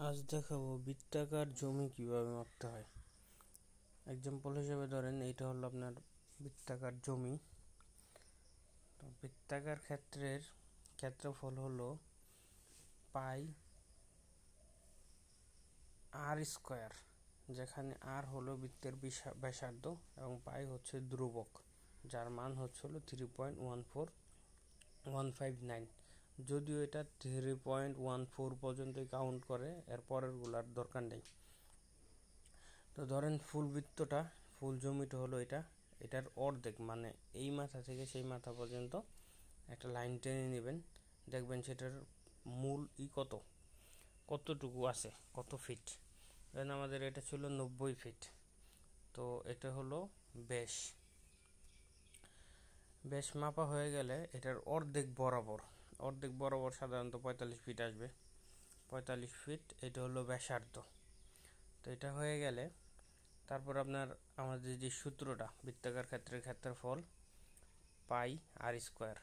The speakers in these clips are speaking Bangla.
আজ দেখাবো বৃত্তাকার জমি কিভাবে মাপতে হয়। এক্সাম্পল হিসেবে ধরেন এইটা হলো আপনার বৃত্তাকার জমি। তো বৃত্তাকার ক্ষেত্রফল হলো পাই আর স্কোয়ার, যেখানে আর হলো বৃত্তের ব্যাসার্ধ এবং পাই হচ্ছে ধ্রুবক, যার মান হলো 3.14159। যদিও এটা 3.14 পর্যন্তই কাউন্ট করে, এর পরের গুলার দরকার নেই। তো ধরেন ফুল জমিটা হলো এটার অর্ধেক, মানে এই মাথা থেকে সেই মাথা পর্যন্ত একটা লাইন টেনে নেবেন, দেখবেন সেটার মূল কতটুকু আছে, কত ফিট। দেন আমাদের এটা ছিল 90 ফিট। তো এটা হলো বেশ মাপা হয়ে গেলে এটার অর্ধেক বরাবর সাধারণত 45 ফিট আসবে। 45 ফিট এটা হলো ব্যাসার্ধ। তো এটা হয়ে গেলে তারপর আমাদের যে সূত্রটা, বৃত্তাকার ক্ষেত্রফল পাই আর স্কোয়ার।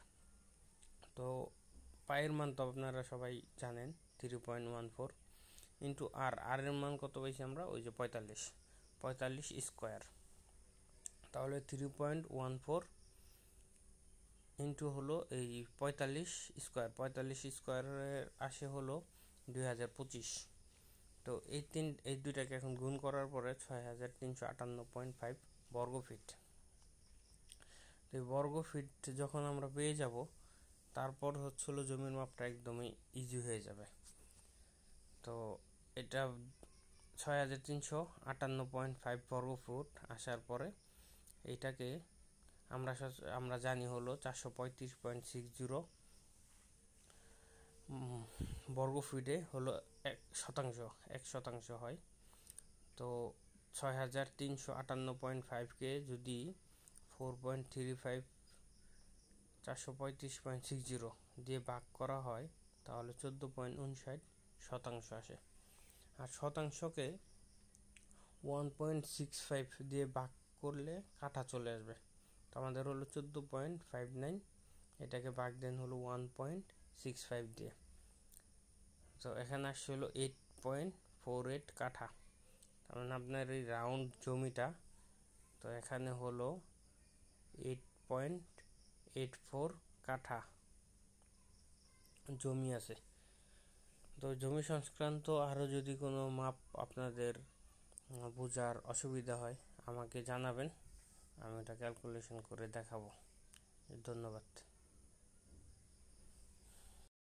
তো পায়ের মান তো আপনারা সবাই জানেন, 3.14 ইন্টু আর এর মান কত পাইছি আমরা, ওই যে 45 স্কোয়ার। তাহলে 3.14 ইন্টু হলো এই 45 স্কোয়ারের আসে হলো 2025। তো এই দুইটাকে এখন গুণ করার পরে 6358.5 বর্গ ফিট। তো এই বর্গ ফিট যখন আমরা পেয়ে যাব, তারপর হলো জমির মাপটা একদমই ইজি হয়ে যাবে। তো এটা 6358.5 বর্গ ফুট আসার পরে এইটাকে আমরা জানি হলো 435.60 বর্গ ফিটে হলো 1 শতাংশ হয়। তো 6358.5কে যদি 4.35 435.60 দিয়ে ভাগ করা হয়, তাহলে 14.59 শতাংশ আসে। আর শতাংশকে 1.65 দিয়ে ভাগ করলে কাঠা চলে আসবে। তো আমাদের হলো 14.59, এটাকে ভাগ দেন হলো 1.65 দিয়ে। তো এখানে আসছে হলো 8.48 কাঠা। তার মানে আপনার এই রাউন্ড জমিটা, তো এখানে হলো 8.84 কাঠা জমি আছে। তো জমি সংক্রান্ত আরও যদি কোনো মাপ আপনাদের বোঝার অসুবিধা হয়, আমাকে জানাবেন, আমি এটা ক্যালকুলেশন করে দেখাবো। ধন্যবাদ।